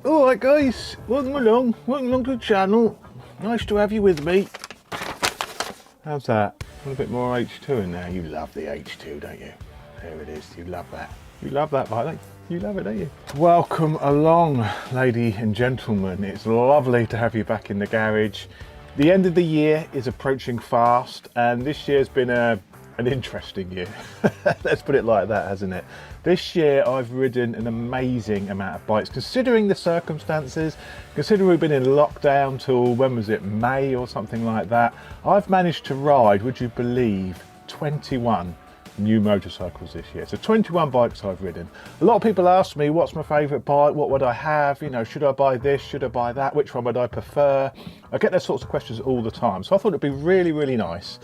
Alright guys, welcome along to the channel. Nice to have you with me. How's that? A bit more H2 in there. You love the H2, don't you? There it is, you love that. You love that, Violet. You love it, don't you? Welcome along, ladies and gentlemen. It's lovely to have you back in the garage. The end of the year is approaching fast, and this year's been an interesting year. Let's put it like that, hasn't it? This year I've ridden an amazing amount of bikes, considering the circumstances, considering we've been in lockdown till, when was it, May or something like that. I've managed to ride, would you believe, 21 new motorcycles this year. So 21 bikes I've ridden. A lot of people ask me, what's my favourite bike? What would I have? You know, should I buy this? Should I buy that? Which one would I prefer? I get those sorts of questions all the time. So I thought it'd be really, really nice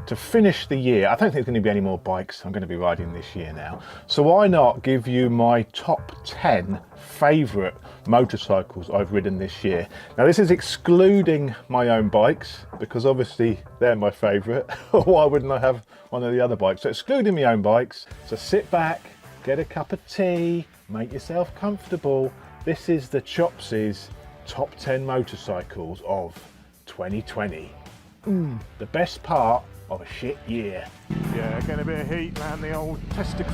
to finish the year. I don't think there's going to be any more bikes I'm going to be riding this year now. So why not give you my top 10 favourite motorcycles I've ridden this year. Now this is excluding my own bikes, because obviously they're my favourite. Why wouldn't I have one of the other bikes? So excluding my own bikes. So sit back, get a cup of tea, make yourself comfortable. This is the Chopsy's top 10 motorcycles of 2020. The best part of a shit year. Yeah, getting a bit of heat around the old testicles.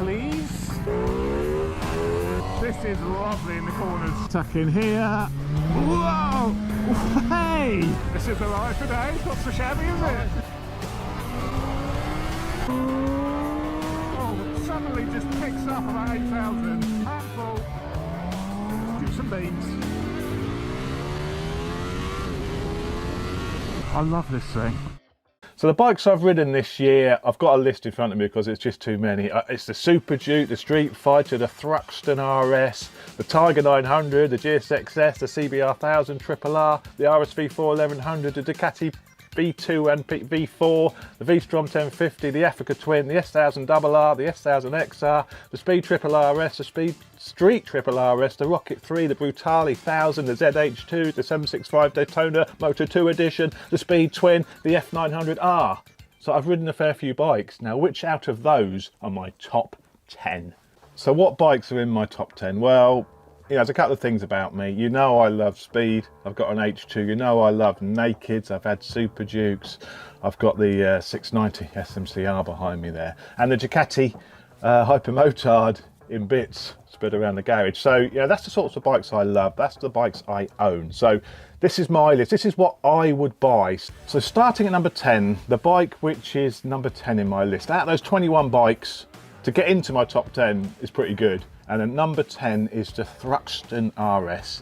This is lovely in the corners. Tuck in here. Whoa! Hey! This is the life today. Not so shabby, is it? Oh, suddenly just picks up about 8,000. Handful. Do some beats. I love this thing. So the bikes I've ridden this year, I've got a list in front of me because it's just too many. It's the Super Duke, the Street Fighter, the Thruxton RS, the Tiger 900, the GSXS, the CBR 1000 Triple R, the RSV4 1100, the Ducati V2 and V4, the V-Strom 1050, the Africa Twin, the S1000 RR, the S1000 XR, the Speed Triple RS, the Speed Street Triple RS, the Rocket 3, the Brutale 1000, the ZH2, the 765 Daytona Moto 2 Edition, the Speed Twin, the F900R. So I've ridden a fair few bikes. Now, which out of those are my top 10? So what bikes are in my top 10? Well, you know, there's a couple of things about me. You know I love speed. I've got an H2. You know I love nakeds. I've had Super Dukes. I've got the 690 SMCR behind me there. And the Ducati Hypermotard in bits spread around the garage. So, you know, that's the sorts of bikes I love. That's the bikes I own. So this is my list. This is what I would buy. So starting at number 10, the bike which is number 10 in my list. Out of those 21 bikes, to get into my top 10 is pretty good. And at number 10 is the Thruxton RS.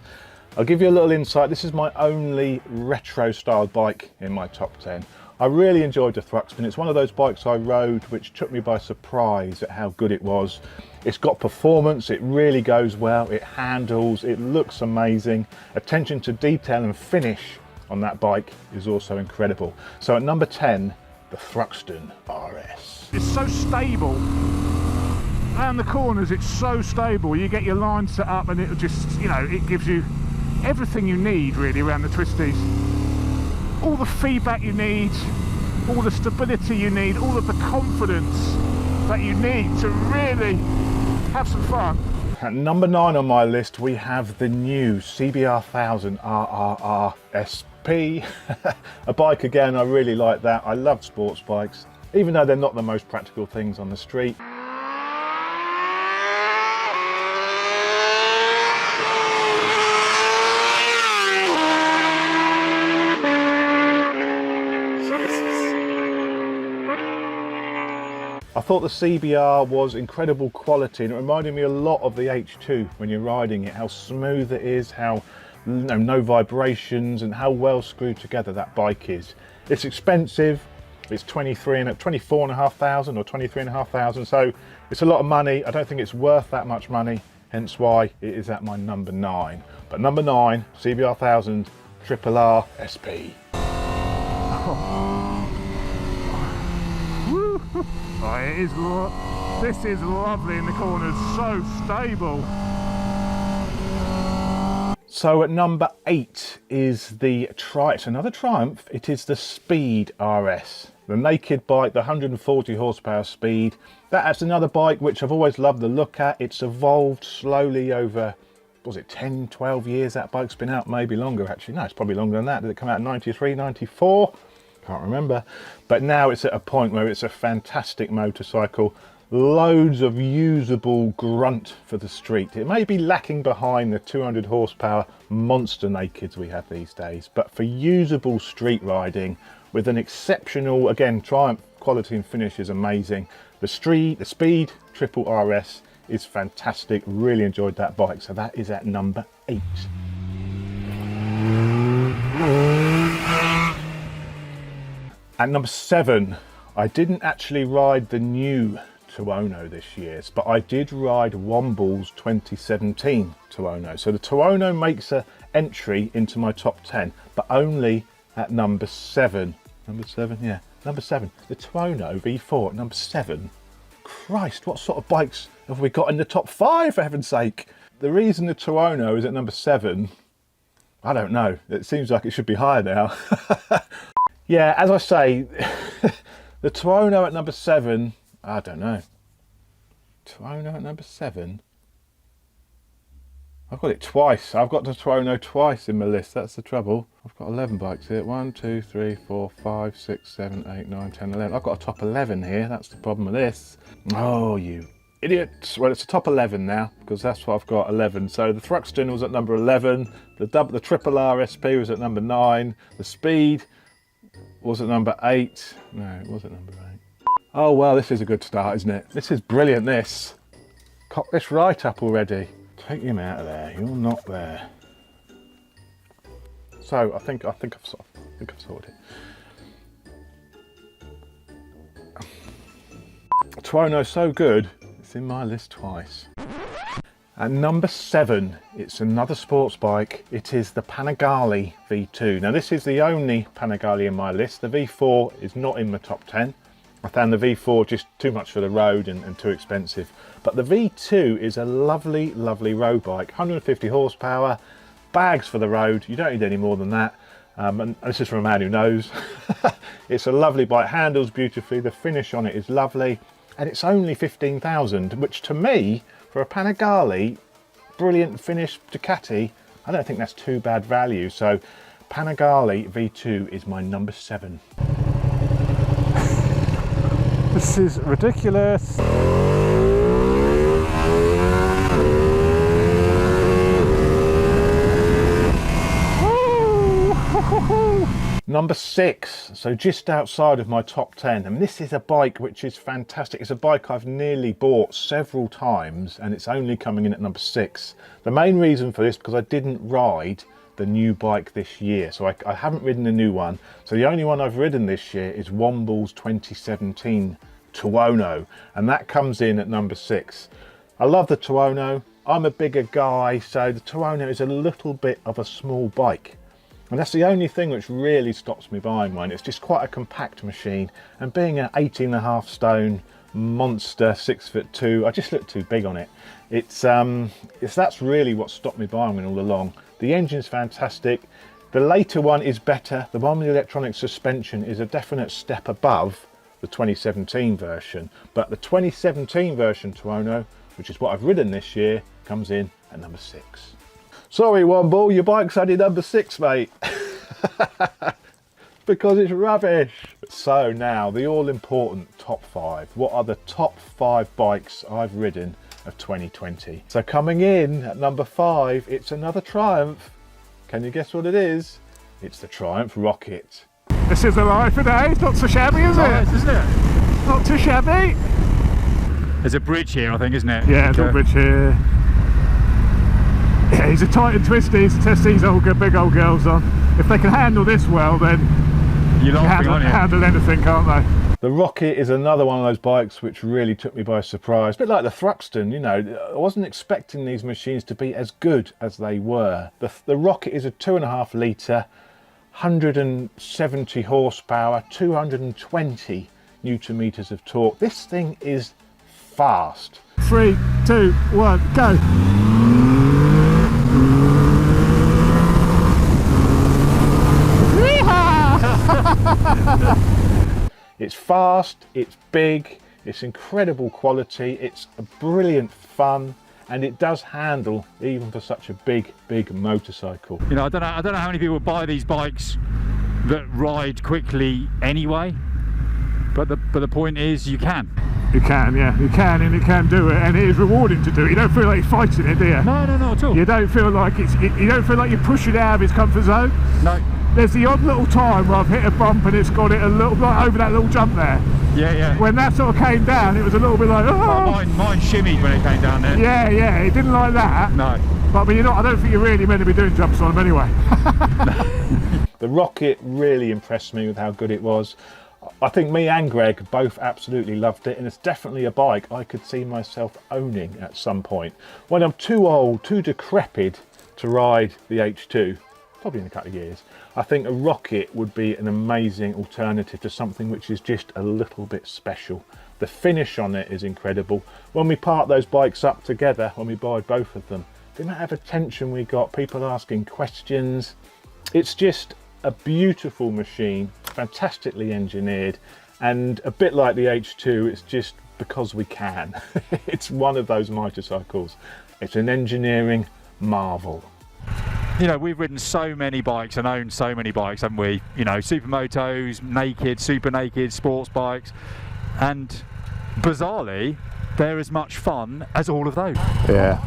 I'll give you a little insight. This is my only retro styled bike in my top 10. I really enjoyed the Thruxton. It's one of those bikes I rode which took me by surprise at how good it was. It's got performance, it really goes well, it handles, it looks amazing. Attention to detail and finish on that bike is also incredible. So at number 10, the Thruxton RS. It's so stable. Around the corners it's so stable. You get your line set up and it'll just, you know, it gives you everything you need really around the twisties. All the feedback you need, all the stability you need, all of the confidence that you need to really have some fun. At number 9 on my list we have the new CBR 1000 RRR SP. A bike again, I really like that. I love sports bikes, even though they're not the most practical things on the street. I thought the CBR was incredible quality, and it reminded me a lot of the H2 when you're riding it, how smooth it is, how no vibrations, and how well screwed together that bike is. It's expensive. It's 24,500 or 23,500, so it's a lot of money. I don't think it's worth that much money, hence why it is at my number 9. But number 9, CBR 1000 Triple R SP. Oh, this is lovely in the corners, so stable. So at number 8 is the it's another Triumph. It is the Speed RS, the naked bike, the 140 horsepower Speed. That's another bike which I've always loved the look at. It's evolved slowly over was it 10, 12 years that bike's been out? Maybe longer actually. No, it's probably longer than that. Did it come out in 93, 94? Can't remember. But now it's at a point where it's a fantastic motorcycle. Loads of usable grunt for the street. It may be lacking behind the 200 horsepower monster nakeds we have these days, but for usable street riding with an exceptional, again, Triumph quality and finish is amazing. The speed triple RS is fantastic. Really enjoyed that bike. So that is at number 8. At number 7, I didn't actually ride the new Tuono this year, but I did ride Womble's 2017 Tuono. So the Tuono makes an entry into my top 10, but only at number 7. Number 7, yeah, number 7. The Tuono V4 at number 7. Christ, what sort of bikes have we got in the top 5, for heaven's sake? The reason the Tuono is at number 7, I don't know. It seems like it should be higher now. Yeah, as I say, the Tuono at number 7, I don't know. Tuono at number 7? I've got it twice. I've got the Tuono twice in my list. That's the trouble. I've got 11 bikes here. 1, 2, 3, 4, 5, 6, 7, 8, 9, 10, 11. I've got a top 11 here. That's the problem with this. Oh, you idiots. Well, it's a top 11 now because that's what I've got, 11. So the Thruxton was at number 11. The triple RSP was at number 9. The Speed was at number 8. No, it was at number 8. Oh, well, this is a good start, isn't it? This is brilliant, this. Cock this right up already. Take him out of there. You're not there. So I think I've sorted it. Tuono's so good, it's in my list twice. At number 7, it's another sports bike. It is the Panigale V2. Now this is the only Panigale in my list. The V4 is not in my top 10. I found the V4 just too much for the road and too expensive. But the V2 is a lovely, lovely road bike. 150 horsepower, bags for the road. You don't need any more than that. And this is from a man who knows. It's a lovely bike, handles beautifully. The finish on it is lovely. And it's only 15,000, which to me, for a Panigale, brilliant finish Ducati, I don't think that's too bad value. So Panigale V2 is my number 7. This is ridiculous. Number 6, so just outside of my top 10, and this is a bike which is fantastic. It's a bike I've nearly bought several times and it's only coming in at number 6. The main reason for this, because I didn't ride the new bike this year, so I haven't ridden the new one. So the only one I've ridden this year is Womble's 2017 Tuono, and that comes in at number 6. I love the Tuono. I'm a bigger guy, so the Tuono is a little bit of a small bike. And that's the only thing which really stops me buying one. It's just quite a compact machine, and being an 18.5 stone monster 6'2", I just look too big on it. That's really what stopped me buying one all along. The engine's fantastic. The later one is better. The one with the electronic suspension is a definite step above the 2017 version, but the 2017 version Tuono, which is what I've ridden this year, comes in at number 6. Sorry, Womble, your bike's only number 6, mate. Because it's rubbish. So now, the all-important top 5. What are the top 5 bikes I've ridden of 2020? So coming in at number 5, it's another Triumph. Can you guess what it is? It's the Triumph Rocket. This is the ride for today. It's not so shabby, is it? Isn't it? Not too shabby. There's a bridge here, I think, isn't it? Yeah, there's a bridge here. Yeah, he's a tight and twisty to test these big old girls on. If they can handle this well, then you can handle anything, can't they? The Rocket is another one of those bikes which really took me by surprise. A bit like the Thruxton, you know, I wasn't expecting these machines to be as good as they were. The Rocket is a 2.5 litre, 170 horsepower, 220 newton meters of torque. This thing is fast. 3, 2, 1, go! It's fast, it's big, it's incredible quality, it's a brilliant fun, and it does handle even for such a big motorcycle. You know, I don't know how many people buy these bikes that ride quickly anyway, but the point is you can. You can, yeah, you can, and you can do it, and it is rewarding to do it. You don't feel like you're fighting it, do you? No, not at all. You don't feel like you don't feel like you're pushing it out of its comfort zone. No. There's the odd little time where I've hit a bump and it's got it a little like over that little jump there. Yeah. When that sort of came down, it was a little bit like, oh. Mine shimmied when it came down there. Yeah, it didn't like that. No. But I mean, I don't think you're really meant to be doing jumps on them anyway. The Rocket really impressed me with how good it was. I think me and Greg both absolutely loved it, and it's definitely a bike I could see myself owning at some point. When I'm too old, too decrepit to ride the H2, probably in a couple of years, I think a Rocket would be an amazing alternative to something which is just a little bit special. The finish on it is incredible. When we parked those bikes up together, when we buy both of them, the amount of attention we got, people asking questions, it's just a beautiful machine, fantastically engineered, and a bit like the H2, it's just because we can. It's one of those motorcycles. It's an engineering marvel. You know, we've ridden so many bikes and owned so many bikes, haven't we? You know, supermotos, naked, super naked, sports bikes, and bizarrely, they're as much fun as all of those. Yeah.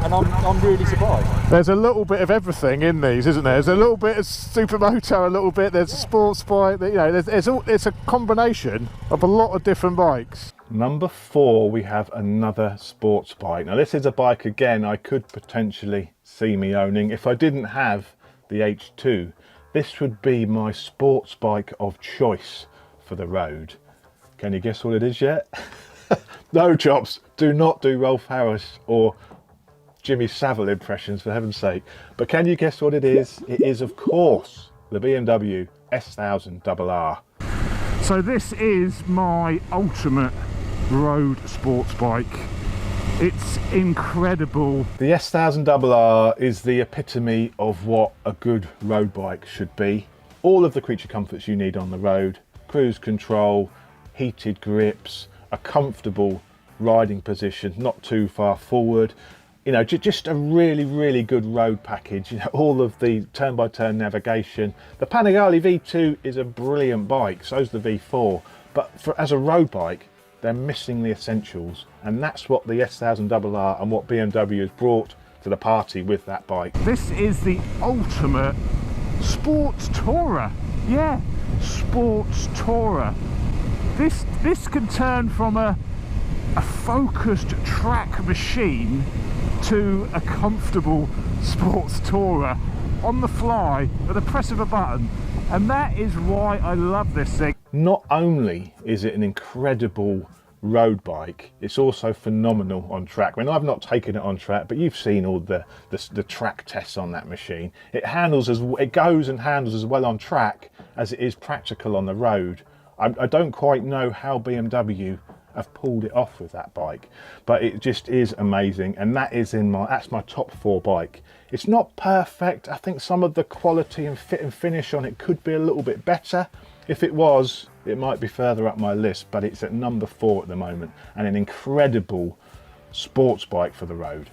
And I'm really surprised. There's a little bit of everything in these, isn't there? There's a little bit of supermoto, a little bit. There's a sports bike. You know, it's a combination of a lot of different bikes. Number 4, we have another sports bike. Now this is a bike again I could potentially see me owning if I didn't have the H2. This would be my sports bike of choice for the road. Can you guess what it is yet? No, Chops, do not do Rolf Harris or Jimmy Savile impressions, for heaven's sake. But can you guess what it is? It is, of course, the BMW S1000RR. So this is my ultimate road sports bike. It's incredible. The S1000RR is the epitome of what a good road bike should be. All of the creature comforts you need on the road, cruise control, heated grips, a comfortable riding position, not too far forward, you know, just a really good road package. You know, all of the turn-by-turn navigation. The Panigale V2 is a brilliant bike, so's the V4, but as a road bike, they're missing the essentials, and that's what the S1000RR and what BMW has brought to the party with that bike. This is the ultimate sports tourer. Yeah, sports tourer. This can turn from a focused track machine to a comfortable sports tourer on the fly at the press of a button, and that is why I love this thing. Not only is it an incredible road bike, it's also phenomenal on track. I mean, I've not taken it on track, but you've seen all the track tests on that machine. It goes and handles as well on track as it is practical on the road. I don't quite know how BMW have pulled it off with that bike, but it just is amazing, and that's my top 4 bike. It's not perfect. I think some of the quality and fit and finish on it could be a little bit better. If it was, it might be further up my list, but it's at number 4 at the moment, and an incredible sports bike for the road.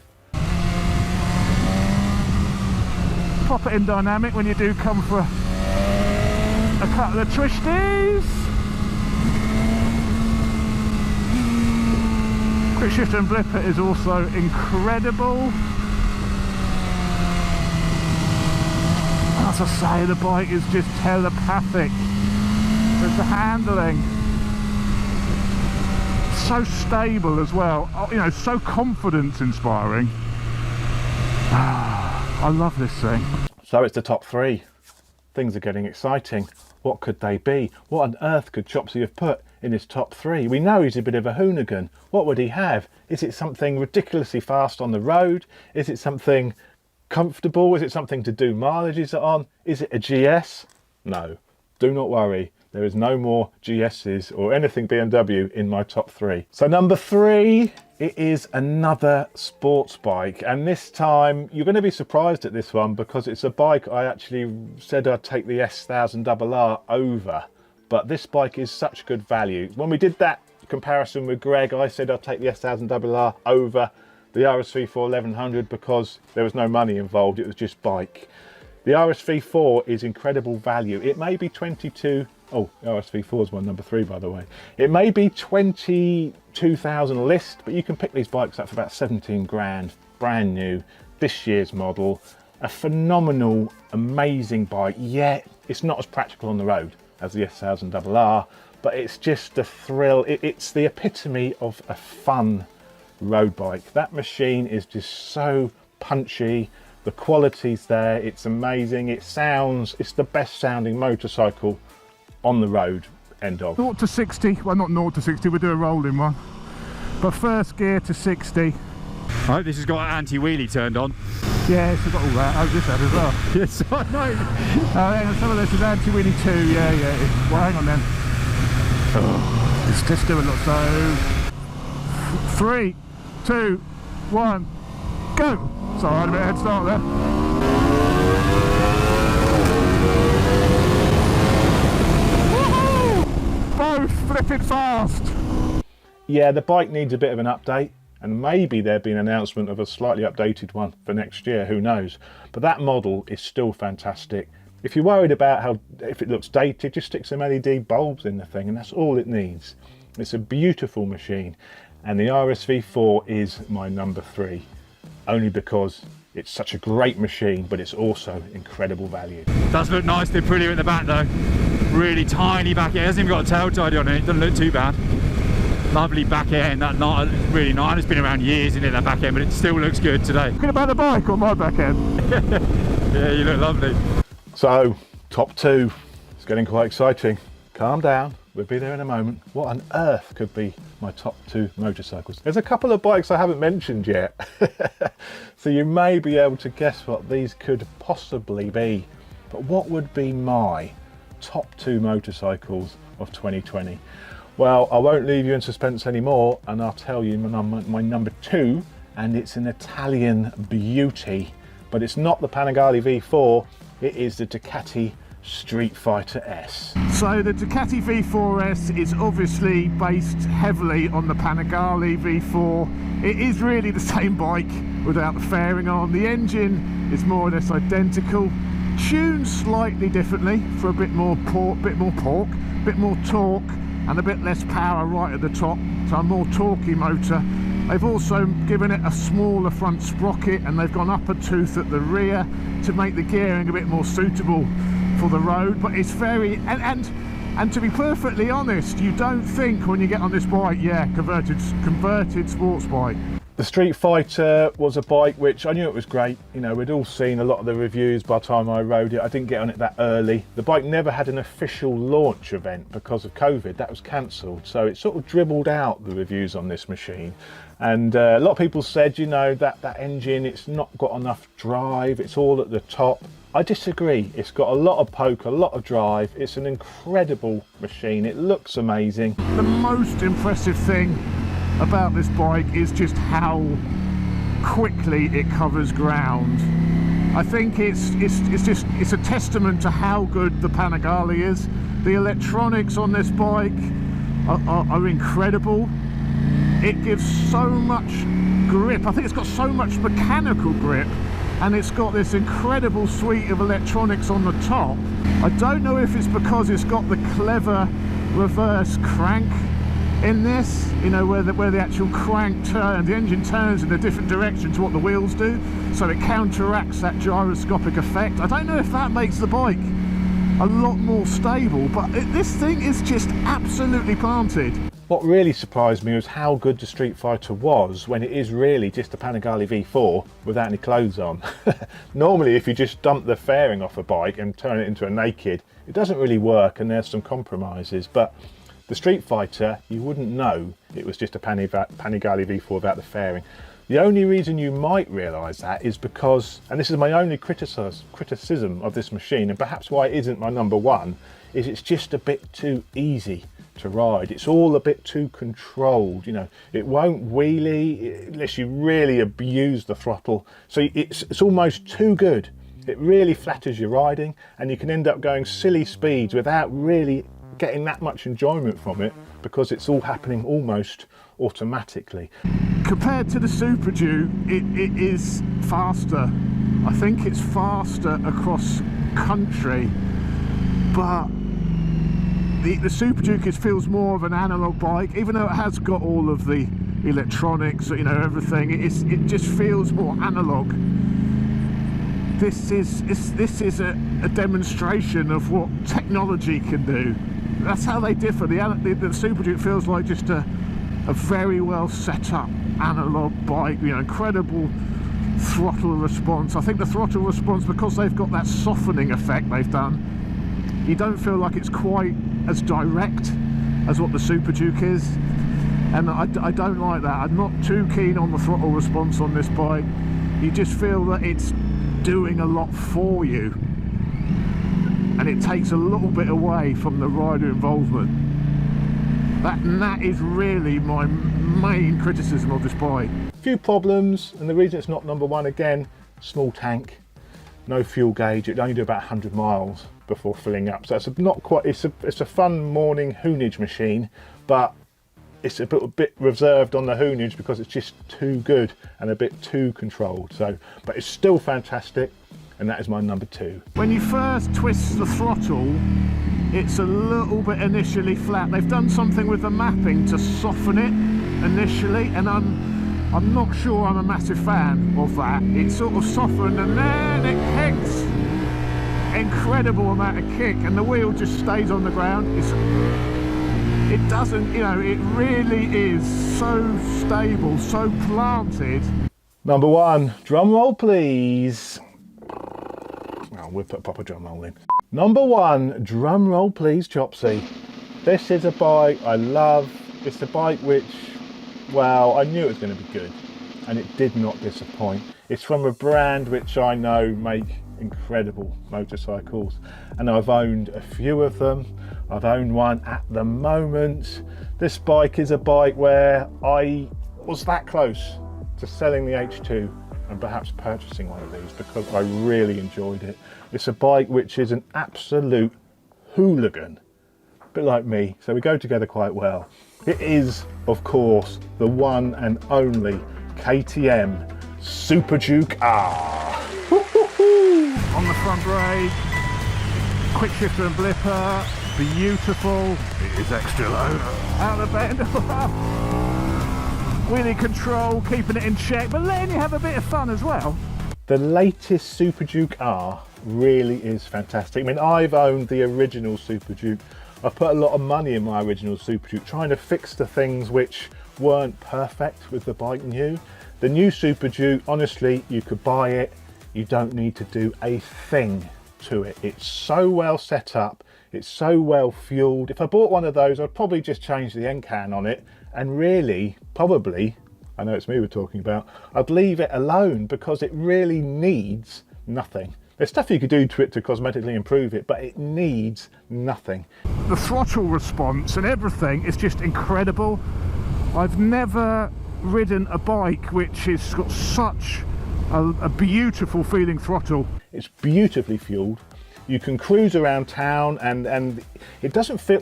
Pop it in dynamic when you do come for a couple of twisties. Quick shift and blipper is also incredible. As I say, the bike is just telepathic with the handling. So stable as well, you know, so confidence inspiring. I love this thing. So it's the top 3. Things are getting exciting. What could they be? What on earth could Chopsy have put in his top 3? We know he's a bit of a hoonigan. What would he have? Is it something ridiculously fast on the road? Is it something comfortable? Is it something to do mileages on? Is it a GS? No, do not worry. There is no more GSs or anything BMW in my top 3. So number 3, it is another sports bike, and this time you're going to be surprised at this one because it's a bike I actually said I'd take the S1000RR over, but this bike is such good value. When we did that comparison with Greg, I said I'd take the S1000RR over the RSV4 1100 because there was no money involved, it was just bike. The RSV4 is incredible value. It may be 22, oh, RSV4 is my number 3 by the way. It may be 22,000 list, but you can pick these bikes up for about 17 grand, brand new, this year's model. A phenomenal, amazing bike, yet it's not as practical on the road as the S1000RR, but it's just a thrill. It's the epitome of a fun road bike. That machine is just so punchy. The quality's there, it's amazing. It's the best sounding motorcycle on the road, end of. 0 to 60, well not 0 to 60, we'll do a rolling one. But first gear to 60. I hope this has got anti-wheelie turned on. Yeah, it's got all that. Oh, this had as well. Yes, I know. Hang on, some of this is anti-wheelie too. Yeah. Well, hang on then. Oh, let's do a lot. So, 3, 2, 1, go. Sorry, I had a bit of head start there. Woohoo! Both flipping fast. Yeah, the bike needs a bit of an update, and maybe there'd be an announcement of a slightly updated one for next year, who knows. But that model is still fantastic. If you're worried about if it looks dated, just stick some LED bulbs in the thing and that's all it needs. It's a beautiful machine, and the RSV4 is my number 3, only because it's such a great machine, but it's also incredible value. Does look nice, they're pretty at the back though. Really tiny back end, it hasn't even got a tail tidy on it, doesn't look too bad. Lovely back end, that not really nice. It's been around years, isn't it, that back end, but it still looks good today. Talking about the bike or my back end? Yeah, you look lovely. So, top 2, it's getting quite exciting. Calm down, we'll be there in a moment. What on earth could be my top 2 motorcycles? There's a couple of bikes I haven't mentioned yet. So you may be able to guess what these could possibly be. But what would be my top 2 motorcycles of 2020? Well, I won't leave you in suspense anymore, and I'll tell you my number 2, and it's an Italian beauty, but it's not the Panigale V4, it is the Ducati Street Fighter S. So the Ducati V4S is obviously based heavily on the Panigale V4. It is really the same bike without the fairing on. The engine is more or less identical, tuned slightly differently for a bit more torque, and a bit less power right at the top, so a more torquey motor. They've also given it a smaller front sprocket, and they've gone up a tooth at the rear to make the gearing a bit more suitable for the road. But it's very, and to be perfectly honest, you don't think when you get on this bike, yeah, converted sports bike. The Street Fighter was a bike which I knew it was great. You know, we'd all seen a lot of the reviews by the time I rode it. I didn't get on it that early. The bike never had an official launch event because of COVID. That was cancelled. So it sort of dribbled out the reviews on this machine. And a lot of people said, you know, that engine, it's not got enough drive. It's all at the top. I disagree. It's got a lot of poke, a lot of drive. It's an incredible machine. It looks amazing. The most impressive thing about this bike is just how quickly it covers ground. I think it's a testament to how good the Panigale is. The electronics on this bike are incredible. It gives so much grip. I think it's got so much mechanical grip, and it's got this incredible suite of electronics on the top. I don't know if it's because it's got the clever reverse crank in this, you know, where the actual crank turns, the engine turns in a different direction to what the wheels do, so it counteracts that gyroscopic effect. I don't know if that makes the bike a lot more stable, but this thing is just absolutely planted. What really surprised me was how good the Street Fighter was when it is really just a Panigale V4 without any clothes on. Normally, if you just dump the fairing off a bike and turn it into a naked, it doesn't really work, and there's some compromises. But the Street Fighter, you wouldn't know it was just a Panigale V4 without the fairing. The only reason you might realise that is because, and this is my only criticism of this machine, and perhaps why it isn't my number 1, is it's just a bit too easy to ride. It's all a bit too controlled, you know. It won't wheelie unless you really abuse the throttle. So it's almost too good. It really flatters your riding, and you can end up going silly speeds without really getting that much enjoyment from it, because it's all happening almost automatically. Compared to the Super Duke, it is faster. I think it's faster across country, but the Super Duke feels more of an analog bike, even though it has got all of the electronics, you know, everything. It just feels more analog. This is a demonstration of what technology can do. That's how they differ. The Super Duke feels like just a very well set up analog bike, you know, incredible throttle response. I think the throttle response, because they've got that softening effect they've done, you don't feel like it's quite as direct as what the Super Duke is, and I don't like that. I'm not too keen on the throttle response on this bike. You just feel that it's doing a lot for you, and it takes a little bit away from the rider involvement. That is really my main criticism of this bike. Few problems, and the reason it's not number one, again, small tank, no fuel gauge. It only do about 100 miles before filling up, so it's not quite. It's a fun morning hoonage machine, but it's a bit reserved on the hoonage because it's just too good and a bit too controlled. So, but it's still fantastic, and that is my number two. When you first twist the throttle, it's a little bit initially flat. They've done something with the mapping to soften it initially, and I'm not sure I'm a massive fan of that. It's sort of softened and then it kicks. Incredible amount of kick, and the wheel just stays on the ground. It doesn't, you know, it really is so stable, so planted. Number one, drum roll please. Oh, we'll put a proper drum roll in. Number one, drum roll please, Chopsy. This is a bike I love. It's a bike which, well, I knew it was going to be good, and it did not disappoint. It's from a brand which I know make incredible motorcycles, and I've owned a few of them. I've owned one at the moment. This bike is a bike where I was that close to selling the H2 and perhaps purchasing one of these because I really enjoyed it. It's a bike which is an absolute hooligan, a bit like me, so we go together quite well. It is, of course, the one and only KTM Super Duke R. On the front brake, quick shifter and blipper, beautiful. It is extra low. Out of the bend. Wheelie control, keeping it in check, but letting you have a bit of fun as well. The latest Super Duke R really is fantastic. I mean, I've owned the original Super Duke. I put a lot of money in my original Super Duke, trying to fix the things which weren't perfect with the bike new. The new Super Duke, honestly, you could buy it. You don't need to do a thing to it. It's so well set up. It's so well fueled. If I bought one of those, I'd probably just change the end can on it, and really, probably, I know it's me we're talking about, I'd leave it alone because it really needs nothing. There's stuff you could do to it to cosmetically improve it, but it needs nothing. The throttle response and everything is just incredible. I've never ridden a bike which has got such a beautiful feeling throttle. It's beautifully fueled. You can cruise around town, and it doesn't feel,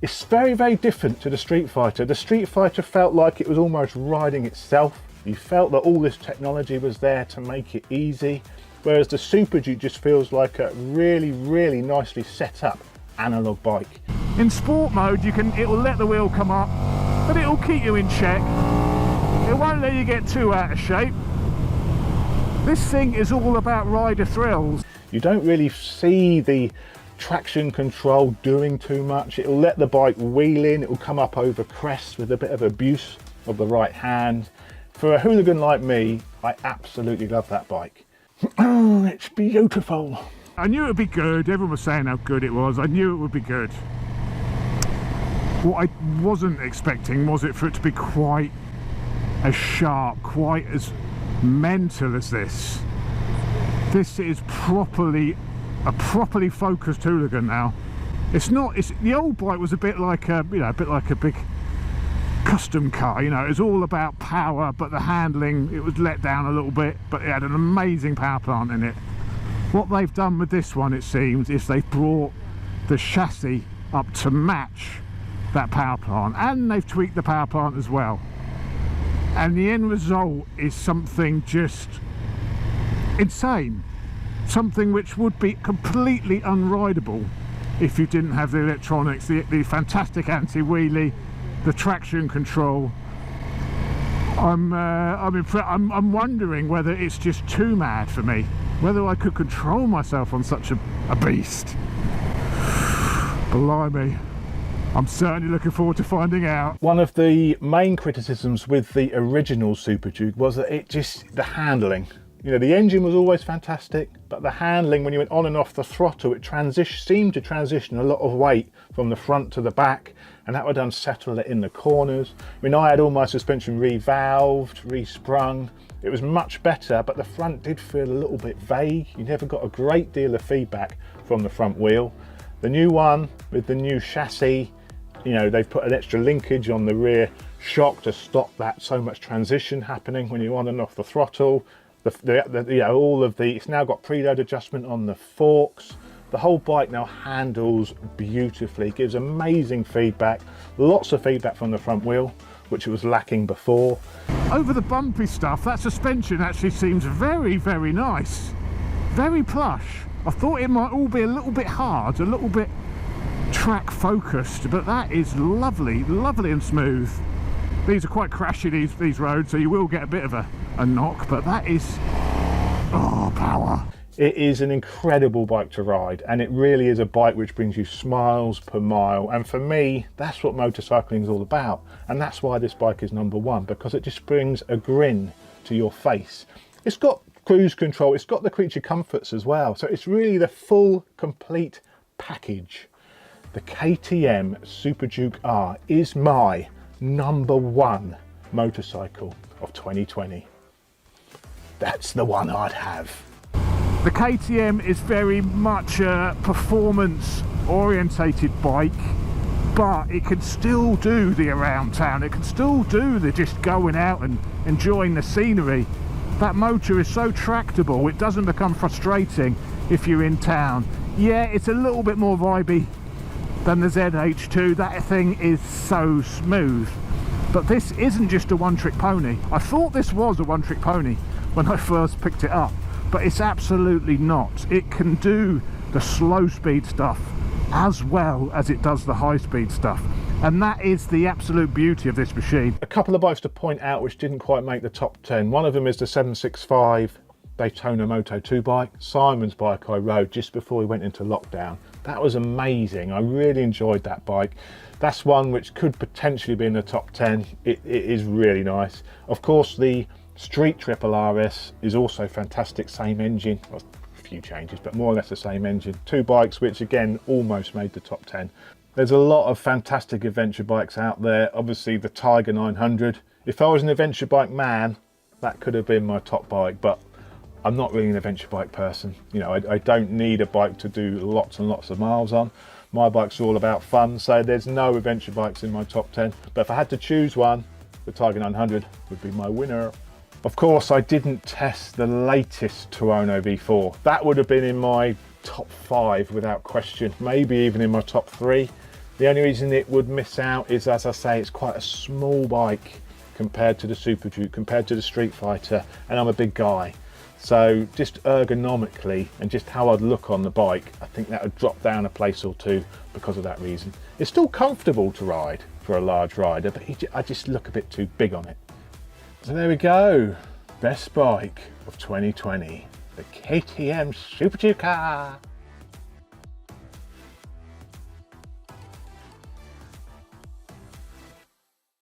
it's very, very different to the Street Fighter. The Street Fighter felt like it was almost riding itself. You felt that all this technology was there to make it easy, whereas the Super Duke just feels like a really, really nicely set up analog bike. In sport mode, it will let the wheel come up, but it will keep you in check. It won't let you get too out of shape. This thing is all about rider thrills. You don't really see the traction control doing too much. It'll let the bike wheel in, it will come up over crests with a bit of abuse of the right hand. For a hooligan like me, I absolutely love that bike. Oh, it's beautiful. I knew it would be good. Everyone was saying how good it was. I knew it would be good. What I wasn't expecting was it for it to be quite as sharp, quite as mental as this. This is a properly focused hooligan now. It's not. The old bike was a bit like a big custom car. You know, it was all about power, but the handling, it was let down a little bit. But it had an amazing power plant in it. What they've done with this one, it seems, is they've brought the chassis up to match that power plant, and they've tweaked the power plant as well. and the end result is something just insane, something which would be completely unrideable if you didn't have the electronics, the fantastic anti-wheelie, the traction control. I'm wondering whether it's just too mad for me, whether I could control myself on such a beast. Blimey, I'm certainly looking forward to finding out. One of the main criticisms with the original Super Duke was that the handling. You know, the engine was always fantastic, but the handling, when you went on and off the throttle, it seemed to transition a lot of weight from the front to the back, and that would unsettle it in the corners. I mean, I had all my suspension revalved, resprung. It was much better, but the front did feel a little bit vague. You never got a great deal of feedback from the front wheel. The new one, with the new chassis, you know, they've put an extra linkage on the rear shock to stop that so much transition happening when you're on and off the throttle. It's now got preload adjustment on the forks. The whole bike now handles beautifully, gives amazing feedback, lots of feedback from the front wheel, which it was lacking before. Over the bumpy stuff, that suspension actually seems very, very nice, very plush. I thought it might all be a little bit hard, a little bit track focused, but that is lovely, lovely and smooth. These are quite crashy, these roads, so you will get a bit of a knock, but that is, oh, power. It is an incredible bike to ride, and it really is a bike which brings you smiles per mile. And for me, that's what motorcycling is all about. And that's why this bike is #1, because it just brings a grin to your face. It's got cruise control, it's got the creature comforts as well. So it's really the full, complete package. The KTM Super Duke R is my #1 motorcycle of 2020. That's the one I'd have. The KTM is very much a performance orientated bike, but it can still do the around town, it can still do the just going out and enjoying the scenery. That motor is so tractable, it doesn't become frustrating if you're in town. Yeah, it's a little bit more vibey than the ZH2, that thing is so smooth. But this isn't just a one-trick pony. I thought this was a one-trick pony when I first picked it up, but it's absolutely not. It can do the slow speed stuff as well as it does the high speed stuff, and that is the absolute beauty of this machine. A couple of bikes to point out which didn't quite make the top 10. One of them is the 765 Daytona Moto 2 bike, Simon's bike I rode just before we went into lockdown. That was amazing. I really enjoyed that bike. That's one which could potentially be in the top 10. It is really nice. Of course, the Street Triple RS is also fantastic, same engine. Well, a few changes, but more or less the same engine. Two bikes which again almost made the top 10. There's a lot of fantastic adventure bikes out there. Obviously the Tiger 900. If I was an adventure bike man, that could have been my top bike, but I'm not really an adventure bike person. You know, I don't need a bike to do lots and lots of miles on. My bike's all about fun, so there's no adventure bikes in my top 10. But if I had to choose one, the Tiger 900 would be my winner. Of course, I didn't test the latest Tuono V4. That would have been in my top 5 without question, maybe even in my top 3. The only reason it would miss out is, as I say, it's quite a small bike compared to the Super Duke, compared to the Street Fighter, and I'm a big guy. So just ergonomically and just how I'd look on the bike, I think that would drop down a place or two because of that reason. It's still comfortable to ride for a large rider, but I just look a bit too big on it. So there we go, best bike of 2020, the KTM Super Duke R.